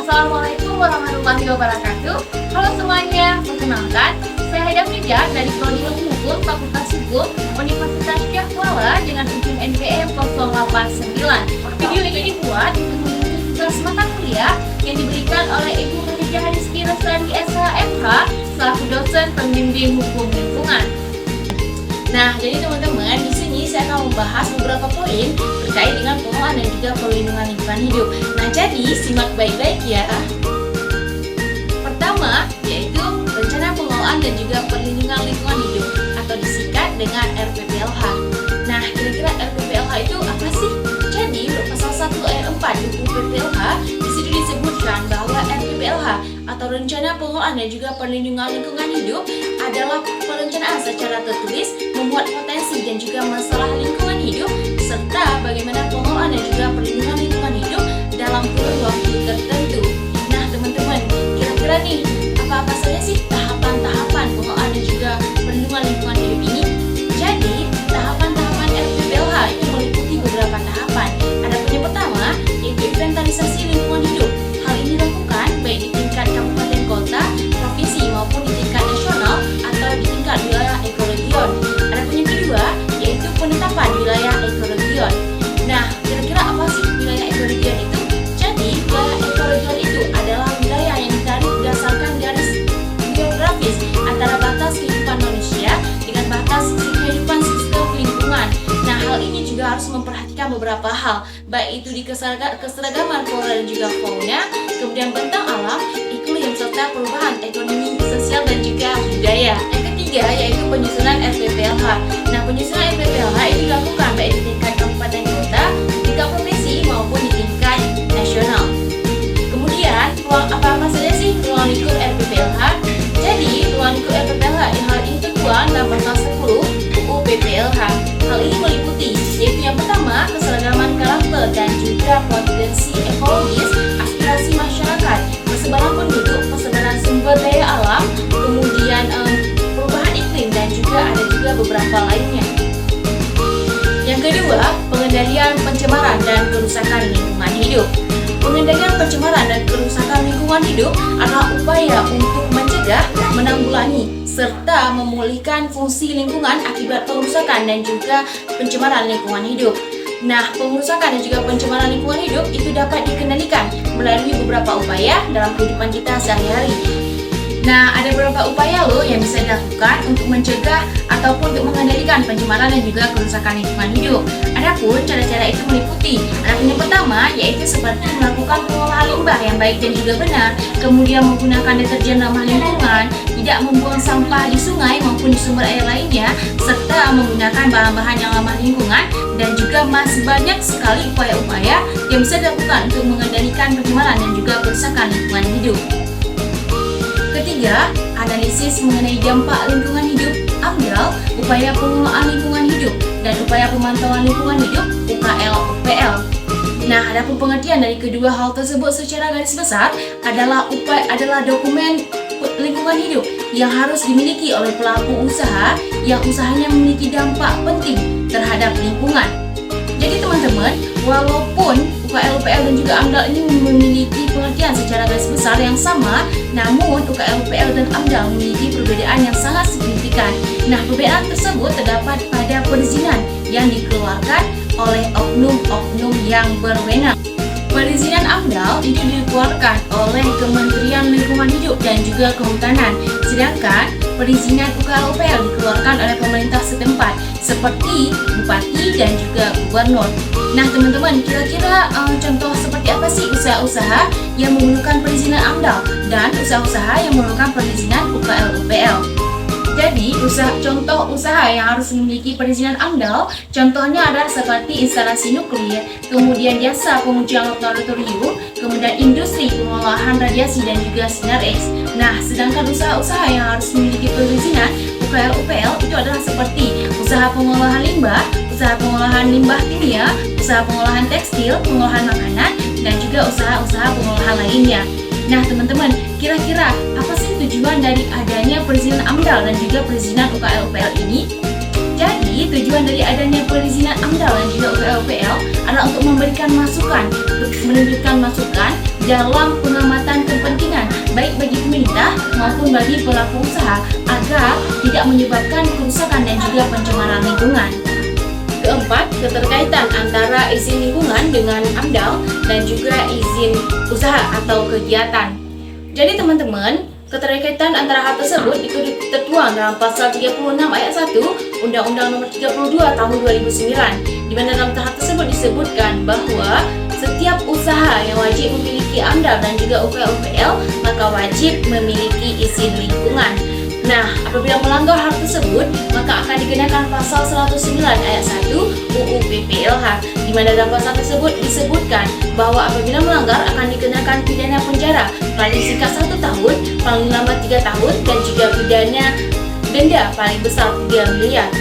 Assalamualaikum warahmatullahi wabarakatuh. Halo semuanya, perkenalkan, saya Haida Frida dari Prodi Ilmu Hukum Fakultas Hukum Universitas Syekh Kuala dengan ujung NPM 089. Video ini dibuat untuk tugas mata kuliah yang diberikan oleh Ibu Khadijah Rizky Lestari SHMH selaku dosen pembimbing hukum lingkungan. Nah, jadi teman-teman, di sini saya akan membahas beberapa poin terkait dengan pengelolaan dan juga perlindungan lingkungan hidup. Nah, jadi simak baik-baik ya. Pertama, yaitu rencana pengelolaan dan juga perlindungan lingkungan hidup atau disingkat dengan RPPLH. Nah, kira-kira RPPLH itu apa sih? Jadi, pasal 1 ayat 4 UU PPLH di situ disebutkan bahwa RPPLH atau rencana pengelolaan dan juga perlindungan lingkungan hidup adalah perencanaan secara tertulis membuat potensi dan juga masalah lingkungan hidup serta bagaimana pengelolaan dan juga perlindungan lingkungan hidup dalam kurun waktu tertentu. Nah, teman-teman, kira-kira nih apa-apa saja sih tahapan-tahapan pengelolaan dan juga perlindungan lingkungan hidup ini? Jadi, tahapan-tahapan RPPLH itu meliputi beberapa tahapan. Ada yang pertama, yaitu inventarisasi lingkungan hidup. Hal ini dilakukan baik di tingkat kabupaten kota, provinsi maupun di tingkat nasional atau di tingkat wilayah ekoregion. Ada yang kedua, yaitu penetapan wilayah ekoregion. Nah, kira-kira apa sih wilayah ekoregion itu? Jadi, wilayah ekoregion itu adalah wilayah yang ditarik berdasarkan garis geografis antara batas kehidupan manusia dengan batas kehidupan sistem lingkungan. Nah, hal ini juga harus memperhatikan beberapa hal, baik itu di keseragaman flora dan juga fauna, kemudian bentang alam, iklim, serta perubahan ekonomi, sosial, dan juga budaya. Yang ketiga, yaitu penyusunan RPPLH. Nah, penyusunan RPPLH itu dilakukan baik di tingkat kabupaten kota, tingkat provinsi, maupun di tingkat nasional. Kemudian, ruang apa-apa saja sih ruang lingkup RPPLH? Jadi, ruang lingkup RPPLH hal ini tertuang dalam pasal 10 UU PPLH. Hal ini meliputi, yaitu yang pertama, keseragaman karakter dan juga potensi ekologis, aspirasi masyarakat, persebaran penduduk, persebaran sumber daya alam, kemudian perubahan iklim, dan juga ada juga beberapa lainnya. Yang kedua, pengendalian pencemaran dan kerusakan lingkungan hidup. Pengendalian pencemaran dan kerusakan lingkungan hidup adalah upaya untuk mencegah, menanggulangi, serta memulihkan fungsi lingkungan akibat perusakan dan juga pencemaran lingkungan hidup. Nah, pengerusakan dan juga pencemaran lingkungan hidup itu dapat dikendalikan melalui beberapa upaya dalam kehidupan kita sehari-hari. Nah, ada beberapa upaya loh yang bisa dilakukan untuk mencegah ataupun untuk mengendalikan pencemaran dan juga kerusakan lingkungan hidup. Adapun cara-cara itu meliputi, yang pertama yaitu seperti melakukan pengolahan limbah yang baik dan juga benar, kemudian menggunakan deterjen ramah lingkungan, tidak membuang sampah di sungai maupun di sumber air lainnya, serta menggunakan bahan-bahan yang ramah lingkungan, dan juga masih banyak sekali upaya-upaya yang bisa dilakukan untuk mengendalikan pencemaran dan juga kerusakan lingkungan hidup. Ketiga, analisis mengenai dampak lingkungan hidup (AMDAL), upaya pengelolaan lingkungan hidup, dan upaya pemantauan lingkungan hidup (UKL-UPL). Nah, adapun pengertian dari kedua hal tersebut secara garis besar adalah dokumen lingkungan hidup yang harus dimiliki oleh pelaku usaha yang usahanya memiliki dampak penting terhadap lingkungan. Jadi teman-teman, walaupun UKL-UPL dan juga AMDAL ini memiliki pengertian secara garis besar yang sama, namun UKL-UPL dan AMDAL memiliki perbedaan yang sangat signifikan. Nah, perbedaan tersebut terdapat pada perizinan yang dikeluarkan oleh oknum-oknum yang berwenang. Perizinan AMDAL itu dikeluarkan oleh Kementerian Lingkungan Hidup dan juga Kehutanan, sedangkan perizinan UKL-UPL dikeluarkan oleh pemerintah setempat seperti bupati dan juga gubernur. Nah, teman-teman, kira-kira contoh seperti apa sih usaha-usaha yang memerlukan perizinan AMDAL dan usaha-usaha yang memerlukan perizinan UKL-UPL? Jadi, contoh usaha yang harus memiliki perizinan AMDAL, contohnya adalah seperti instalasi nuklir, kemudian jasa pengujian laboratorium, kemudian industri pengolahan radiasi dan juga sinar X. Nah, sedangkan usaha-usaha yang harus memiliki perizinan UKL-UPL itu adalah seperti usaha pengolahan limbah kimia, usaha pengolahan tekstil, pengolahan makanan, dan juga usaha-usaha pengolahan lainnya. Nah, teman-teman, kira-kira apa sih tujuan dari adanya perizinan AMDAL dan juga perizinan UKL-UPL ini? Jadi, tujuan dari adanya perizinan AMDAL dan juga UKL-UPL adalah adalah untuk memberikan masukan, menunjukkan masukan dalam pengamatan kepentingan baik bagi pemerintah maupun bagi pelaku usaha agar tidak menyebabkan kerusakan dan juga pencemaran lingkungan. Keempat, keterkaitan antara izin lingkungan dengan AMDAL dan juga izin usaha atau kegiatan. Jadi teman-teman, keterkaitan antara hal tersebut itu tertuang dalam pasal 36 ayat 1 Undang-Undang Nomor 32 Tahun 2009, di mana dalam hal tersebut disebutkan bahwa setiap usaha yang wajib memiliki AMDAL dan juga UPL maka wajib memiliki izin lingkungan. Nah, apabila melanggar hal tersebut, maka akan dikenakan pasal 109 ayat 1 UU PPLH, di mana dalam pasal tersebut disebutkan bahwa apabila melanggar akan dikenakan pidana penjara paling singkat 1 tahun, paling lambat 3 tahun, dan juga pidana denda paling besar 3 miliar.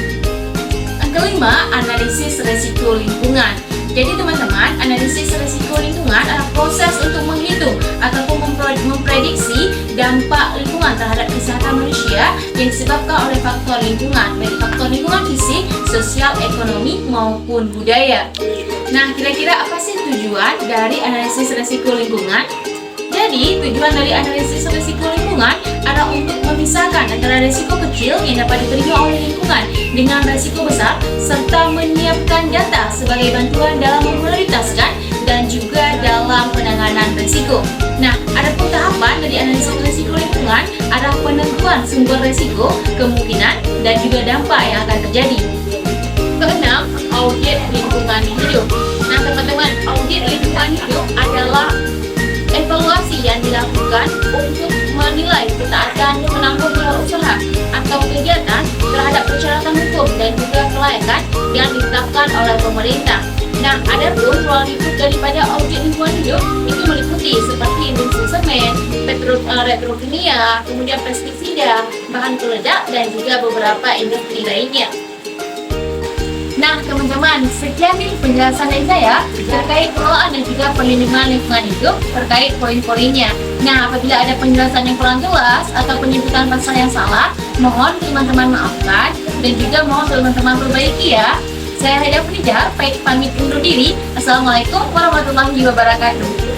Yang kelima, analisis resiko lingkungan. Jadi teman-teman, analisis resiko lingkungan adalah proses untuk menghitung ataupun memprediksi dampak lingkungan terhadap kesehatan manusia yang disebabkan oleh faktor lingkungan, baik faktor lingkungan fisik, sosial, ekonomi maupun budaya. Nah, kira-kira apa sih tujuan dari analisis resiko lingkungan? Jadi, tujuan dari analisis risiko lingkungan adalah untuk memisahkan antara risiko kecil yang dapat diterima oleh lingkungan dengan risiko besar, serta menyiapkan data sebagai bantuan dalam memprioritaskan dan juga dalam penanganan risiko. Nah, ada pun tahapan dari analisis risiko lingkungan adalah penentuan sumber risiko, kemungkinan, dan juga dampak yang akan terjadi. Keenam, audit lingkungan hidup. Nah, teman-teman, audit lingkungan hidup adalah evaluasi yang dilakukan untuk menilai ketaatan penanggung jawab usaha atau kegiatan terhadap persyaratan hukum dan juga kelayakan yang ditetapkan oleh pemerintah. Nah, ada pun ruang lingkup daripada audit lingkungan hidup itu meliputi seperti industri semen, petrokimia, kemudian pestisida, bahan peledak, dan juga beberapa industri lainnya. Nah teman-teman, sekian nih penjelasan dari saya terkait pengelolaan dan juga perlindungan lingkungan hidup terkait poin-poinnya. Nah, apabila ada penjelasan yang kurang jelas atau penyebutan pasal yang salah, mohon teman-teman maafkan dan juga mohon teman-teman perbaiki ya. Saya Haida Frida, pamit undur diri. Assalamualaikum warahmatullahi wabarakatuh.